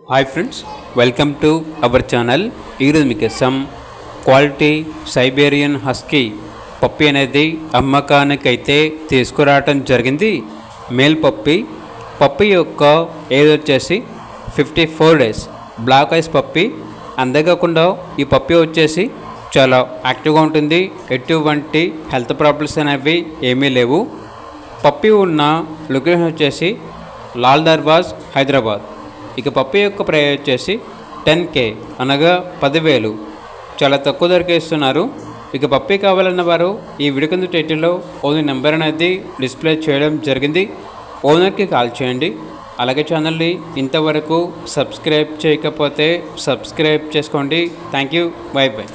Hi friends, welcome to our channel. ఈరోజు మీకోసం quality Siberian husky పప్పి అనేది అమ్మకానికైతే తీసుకురావటం జరిగింది. మేల్ పప్పి యొక్క ఏజ్ వచ్చేసి 54 డేస్. బ్లాక్ ఐస్ పప్పి. అంతేకాకుండా ఈ పప్పి వచ్చేసి చాలా యాక్టివ్గా ఉంటుంది. ఎటువంటి హెల్త్ ప్రాబ్లమ్స్ అనేవి ఏమీ లేవు. పప్పి ఉన్న లొకేషన్ వచ్చేసి లాల్ దర్వాజ్, హైదరాబాద్. ఇక పప్పి యొక్క ప్రైస్ వచ్చేసి 10K అనగా 10,000. చాలా తక్కువ ధరకే ఇస్తున్నారు. ఇక పప్పి కావాలన్న వారు ఈ వీడియో కింద టైటిల్లో ఓనర్ నెంబర్ అనేది డిస్ప్లే చేయడం జరిగింది. ఓనర్కి కాల్ చేయండి. అలాగే ఛానల్ని ఇంతవరకు సబ్స్క్రైబ్ చేయకపోతే సబ్స్క్రైబ్ చేసుకోండి. Thank you. By by.